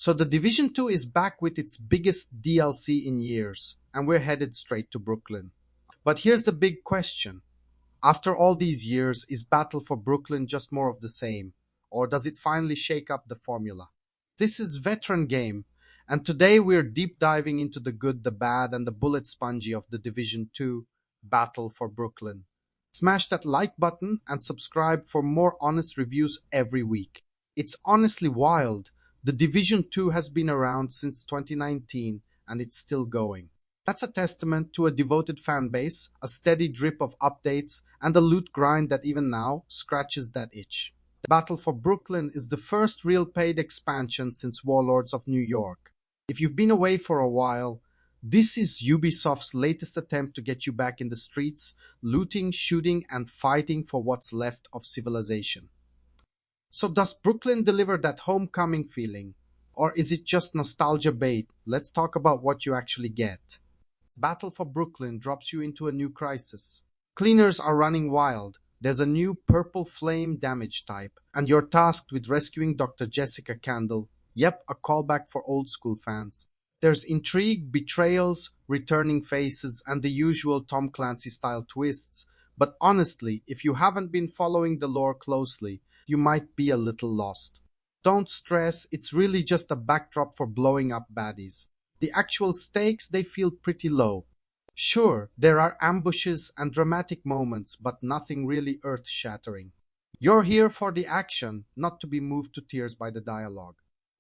So the Division 2 is back with its biggest DLC in years, and we're headed straight to Brooklyn. But here's the big question. After all these years, is Battle for Brooklyn just more of the same? Or does it finally shake up the formula? This is Veteran Game, and today we're deep diving into the good, the bad, and the bullet spongy of the Division 2 Battle for Brooklyn. Smash that like button and subscribe for more honest reviews every week. It's honestly wild. The Division 2 has been around since 2019 and it's still going. That's a testament to a devoted fan base, a steady drip of updates, and a loot grind that even now scratches that itch. Battle for Brooklyn is the first real paid expansion since Warlords of New York. If you've been away for a while, this is Ubisoft's latest attempt to get you back in the streets, looting, shooting, and fighting for what's left of civilization. So does Brooklyn deliver that homecoming feeling? Or is it just nostalgia bait? Let's talk about what you actually get. Battle for Brooklyn drops you into a new crisis. Cleaners are running wild. There's a new purple flame damage type, and you're tasked with rescuing Dr. Jessica Candle. Yep, a callback for old school fans. There's intrigue, betrayals, returning faces, and the usual Tom Clancy-style twists. But honestly, if you haven't been following the lore closely, you might be a little lost. Don't stress, it's really just a backdrop for blowing up baddies. The actual stakes, they feel pretty low. Sure, there are ambushes and dramatic moments, but nothing really earth-shattering. You're here for the action, not to be moved to tears by the dialogue.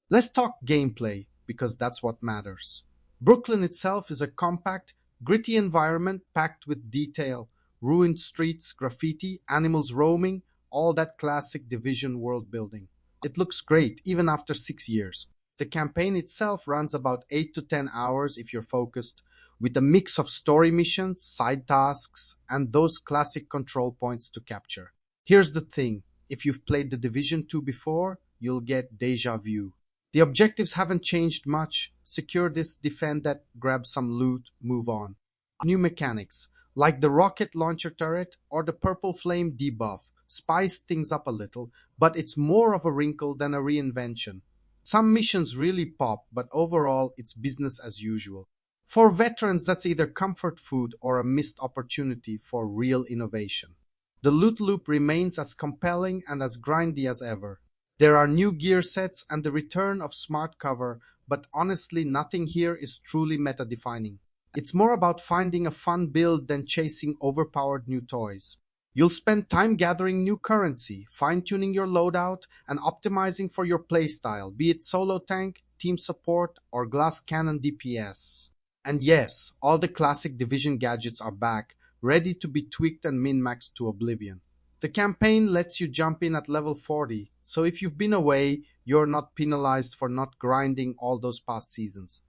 Let's talk gameplay, because that's what matters. Brooklyn itself is a compact, gritty environment packed with detail, ruined streets, graffiti, animals roaming, all that classic Division world building. It looks great, even after 6 years. The campaign itself runs about 8 to 10 hours if you're focused, with a mix of story missions, side tasks, and those classic control points to capture. Here's the thing, if you've played the Division 2 before, you'll get deja vu. The objectives haven't changed much. Secure this, defend that, grab some loot, move on. New mechanics, like the rocket launcher turret or the purple flame debuff, spice things up a little, but it's more of a wrinkle than a reinvention. Some missions really pop, but overall it's business as usual. For veterans, that's either comfort food or a missed opportunity for real innovation. The loot loop remains as compelling and as grindy as ever. There are new gear sets and the return of smart cover, but honestly nothing here is truly meta-defining. It's more about finding a fun build than chasing overpowered new toys. You'll spend time gathering new currency, fine-tuning your loadout, and optimizing for your playstyle, be it solo tank, team support, or glass cannon DPS. And yes, all the classic Division gadgets are back, ready to be tweaked and min-maxed to oblivion. The campaign lets you jump in at level 40, so if you've been away, you're not penalized for not grinding all those past seasons.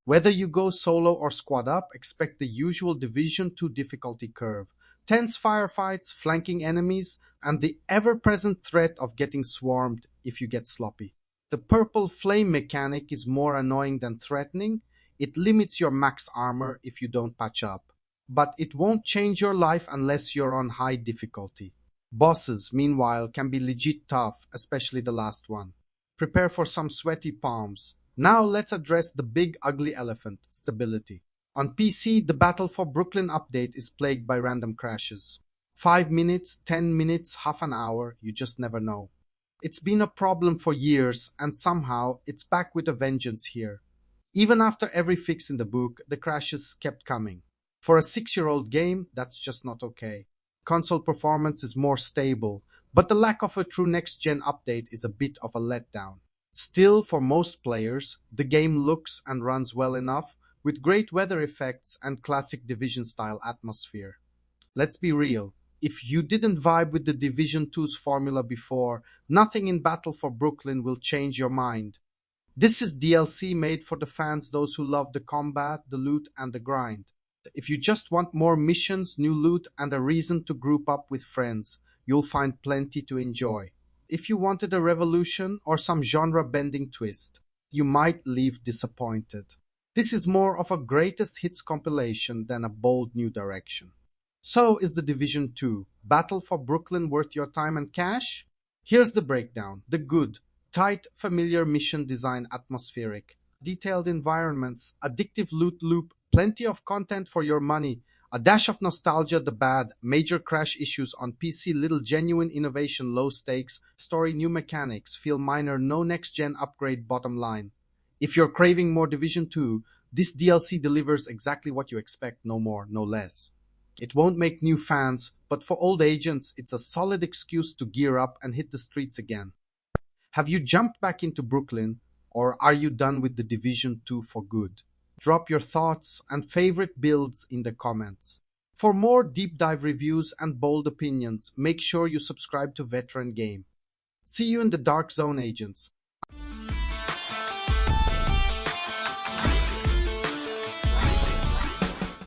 Whether you go solo or squad up, expect the usual Division 2 difficulty curve. Tense firefights, flanking enemies, and the ever-present threat of getting swarmed if you get sloppy. The purple flame mechanic is more annoying than threatening. It limits your max armor if you don't patch up. But it won't change your life unless you're on high difficulty. Bosses, meanwhile, can be legit tough, especially the last one. Prepare for some sweaty palms. Now let's address the big ugly elephant, stability. On PC, the Battle for Brooklyn update is plagued by random crashes. 5 minutes, 10 minutes, half an hour, you just never know. It's been a problem for years, and somehow it's back with a vengeance here. Even after every fix in the book, the crashes kept coming. For a 6-year-old game, that's just not okay. Console performance is more stable, but the lack of a true next-gen update is a bit of a letdown. Still, for most players, the game looks and runs well enough, with great weather effects and classic Division-style atmosphere. Let's be real, if you didn't vibe with the Division 2's formula before, nothing in Battle for Brooklyn will change your mind. This is DLC made for the fans, those who love the combat, the loot, and the grind. If you just want more missions, new loot, and a reason to group up with friends, you'll find plenty to enjoy. If you wanted a revolution or some genre-bending twist, you might leave disappointed. This is more of a greatest hits compilation than a bold new direction. So is the Division 2 Battle for Brooklyn worth your time and cash? Here's the breakdown. The good. Tight, familiar mission design, atmospheric, detailed environments, addictive loot loop, plenty of content for your money, a dash of nostalgia, the bad, major crash issues on PC, little genuine innovation, low stakes, story, new mechanics, feel minor, no next gen upgrade, bottom line. If you're craving more Division 2, this DLC delivers exactly what you expect, no more, no less. It won't make new fans, but for old agents, it's a solid excuse to gear up and hit the streets again. Have you jumped back into Brooklyn, or are you done with the Division 2 for good? Drop your thoughts and favorite builds in the comments. For more deep dive reviews and bold opinions, make sure you subscribe to Veteran Game. See you in the Dark Zone, agents.